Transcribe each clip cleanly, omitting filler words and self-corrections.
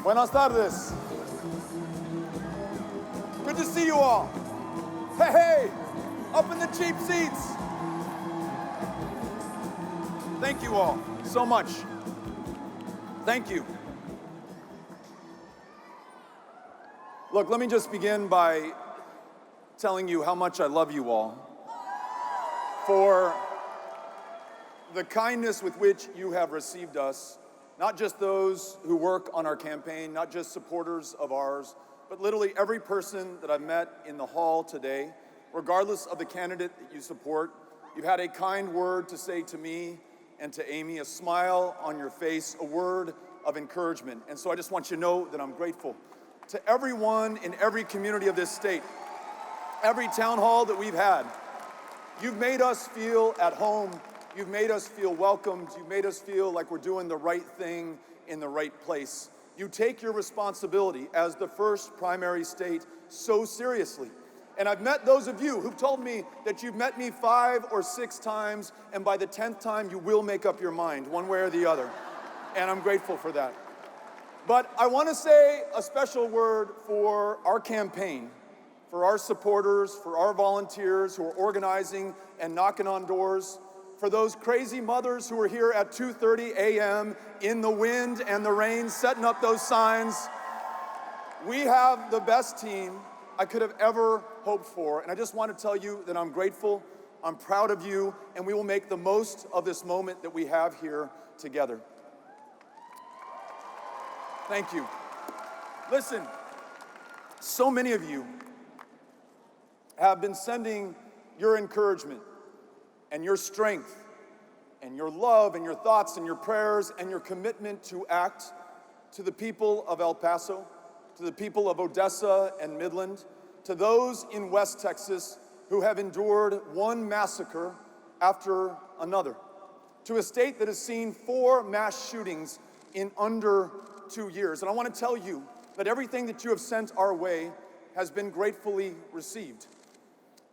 Buenas tardes. Good to see you all. Hey, hey, up in the cheap seats. Thank you all so much. Thank you. Look, let me just begin by telling you how much I love you all for the kindness with which you have received us, not just those who work on our campaign, not just supporters of ours, but literally every person that I've met in the hall today, regardless of the candidate that you support. You've had a kind word to say to me and to Amy, a smile on your face, a word of encouragement. And so I just want you to know that I'm grateful to everyone in every community of this state, every town hall that we've had. You've made us feel at home. You've made us feel welcomed. You've made us feel like we're doing the right thing in the right place. You take your responsibility as the first primary state so seriously. And I've met those of you who've told me that you've met me 5 or 6 times, and by the 10th time you will make up your mind, one way or the other. And I'm grateful for that. But I want to say a special word for our campaign, for our supporters, for our volunteers who are organizing and knocking on doors, for those crazy mothers who are here at 2:30 a.m. in the wind and the rain setting up those signs. We have the best team I could have ever hoped for, and I just want to tell you that I'm grateful, I'm proud of you, and we will make the most of this moment that we have here together. Thank you. Listen, so many of you have been sending your encouragement and your strength and your love and your thoughts and your prayers and your commitment to act to the people of El Paso, to the people of Odessa and Midland, to those in West Texas who have endured one massacre after another, to a state that has seen 4 mass shootings in under 2 years. And I want to tell you that everything that you have sent our way has been gratefully received.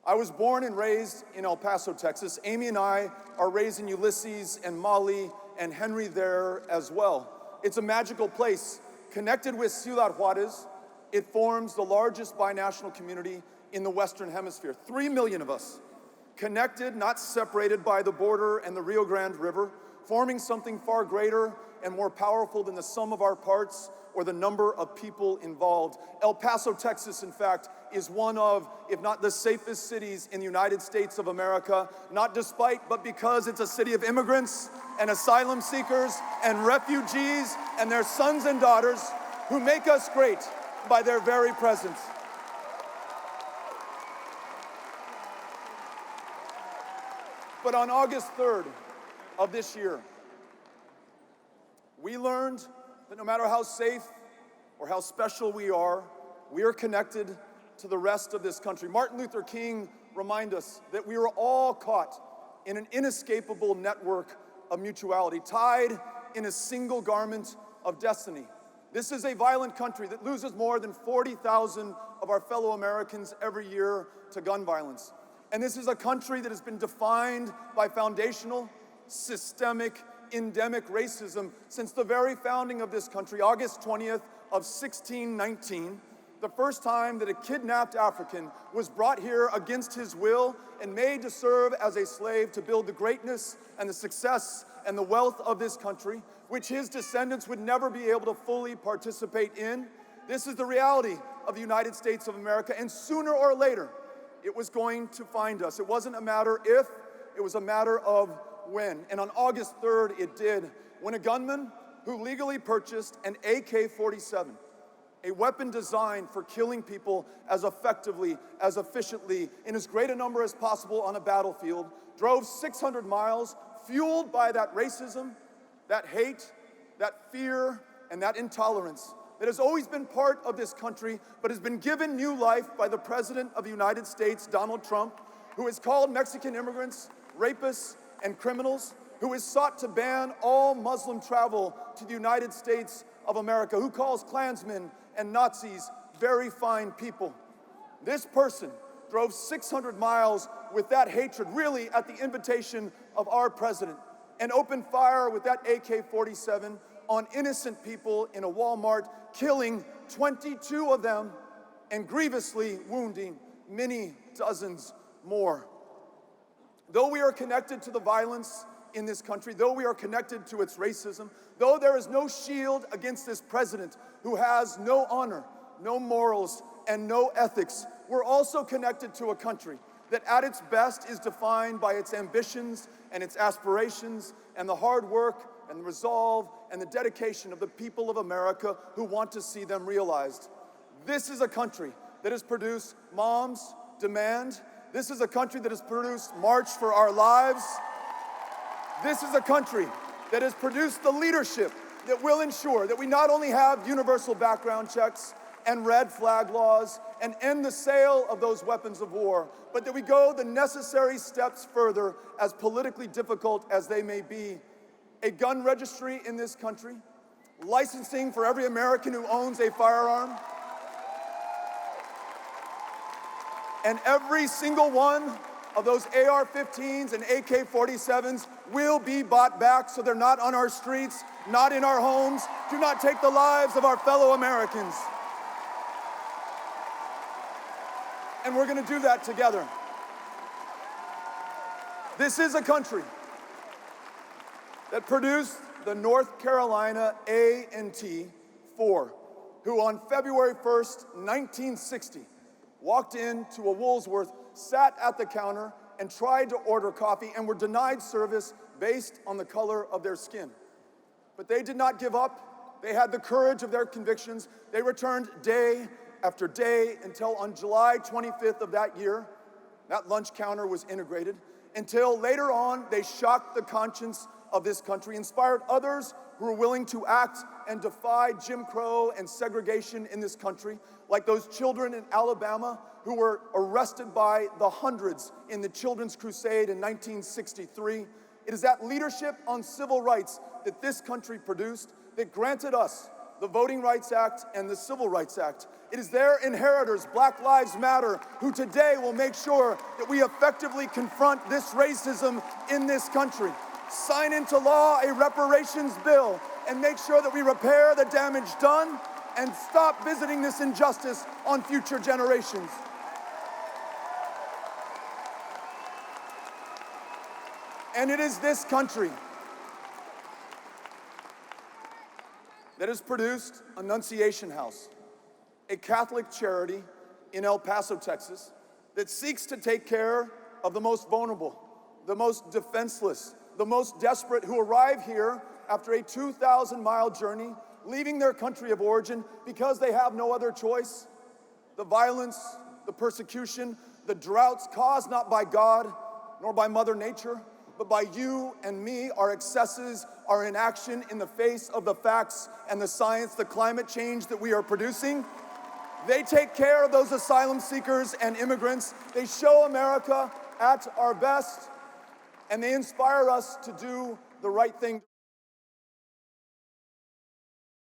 I was born and raised in El Paso, Texas. Amy and I are raising Ulysses and Molly and Henry there as well. It's a magical place. Connected with Ciudad Juarez, it forms the largest binational community in the Western Hemisphere. 3 million of us, connected, not separated by the border and the Rio Grande River, forming something far greater and more powerful than the sum of our parts or the number of people involved. El Paso, Texas, in fact, is one of, if not the safest cities in the United States of America, not despite, but because it's a city of immigrants and asylum seekers and refugees and their sons and daughters who make us great by their very presence. But on August 3rd of this year, we learned that no matter how safe or how special we are connected to the rest of this country. Martin Luther King reminded us that we are all caught in an inescapable network of mutuality, tied in a single garment of destiny. This is a violent country that loses more than 40,000 of our fellow Americans every year to gun violence. And this is a country that has been defined by foundational, systemic, endemic racism since the very founding of this country, August 20th of 1619, the first time that a kidnapped African was brought here against his will and made to serve as a slave to build the greatness and the success and the wealth of this country, which his descendants would never be able to fully participate in. This is the reality of the United States of America, and sooner or later, it was going to find us. It wasn't a matter if, it was a matter of when. And on August 3rd, it did, when a gunman who legally purchased an AK-47, a weapon designed for killing people as effectively, as efficiently, in as great a number as possible on a battlefield, drove 600 miles, fueled by that racism, that hate, that fear, and that intolerance that has always been part of this country, but has been given new life by the President of the United States, Donald Trump, who has called Mexican immigrants rapists and criminals, who has sought to ban all Muslim travel to the United States of America, who calls Klansmen and Nazis very fine people. This person drove 600 miles with that hatred, really at the invitation of our president, and opened fire with that AK-47 on innocent people in a Walmart, killing 22 of them and grievously wounding many dozens more. Though we are connected to the violence in this country, though we are connected to its racism, though there is no shield against this president who has no honor, no morals, and no ethics, we're also connected to a country that at its best is defined by its ambitions and its aspirations and the hard work and the resolve and the dedication of the people of America who want to see them realized. This is a country that has produced Moms Demand. This is a country that has produced March for Our Lives. This is a country that has produced the leadership that will ensure that we not only have universal background checks and red flag laws and end the sale of those weapons of war, but that we go the necessary steps further, as politically difficult as they may be. A gun registry in this country, licensing for every American who owns a firearm, and every single one of those AR-15s and AK-47s will be bought back so they're not on our streets, not in our homes. Do not take the lives of our fellow Americans. And we're going to do that together. This is a country that produced the North Carolina A&T 4, who on February 1st, 1960, walked into a Woolworths, sat at the counter, and tried to order coffee and were denied service based on the color of their skin. But they did not give up. They had the courage of their convictions. They returned day after day until on July 25th of that year, that lunch counter was integrated, until later on they shocked the conscience of this country, inspired others who were willing to act and defy Jim Crow and segregation in this country, like those children in Alabama who were arrested by the hundreds in the Children's Crusade in 1963. It is that leadership on civil rights that this country produced that granted us the Voting Rights Act and the Civil Rights Act. It is their inheritors, Black Lives Matter, who today will make sure that we effectively confront this racism in this country, sign into law a reparations bill, and make sure that we repair the damage done and stop visiting this injustice on future generations. And it is this country that has produced Annunciation House, a Catholic charity in El Paso, Texas, that seeks to take care of the most vulnerable, the most defenseless, the most desperate who arrive here after a 2,000-mile journey, leaving their country of origin because they have no other choice. The violence, the persecution, the droughts caused not by God nor by Mother Nature, but by you and me, our excesses, our inaction in the face of the facts and the science, the climate change that we are producing. They take care of those asylum seekers and immigrants. They show America at our best, and they inspire us to do the right thing.